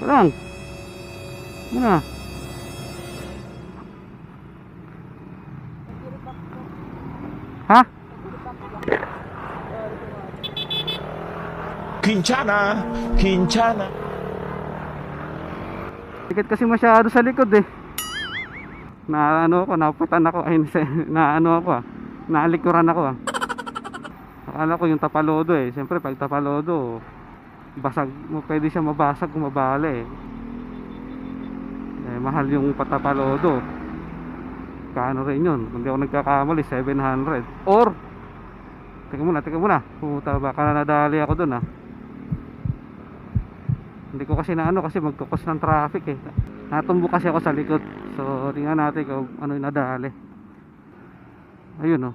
Lang. Muna. Ha? Quinchana, Quinchana. Tikit kasi masyado sa likod eh. Na ano ako, napatan ako. Ay, na ano ako ah. Naalikuran ako ah. Akala ko yung tapalodo eh. Siyempre pag tapalodo, basag mo, pwede siya mabasag kung mabala eh. Mahal yung patapalodo. Kano rin yun? Kung di ako nagkakamali, 700. Or, teka muna. Puta, baka na nadali ako dun ah. Hindi ko kasi naano kasi magkukos ng traffic eh. Natumbo kasi ako sa likod. So, tingnan natin kung ano yung nadali. Ayun oh.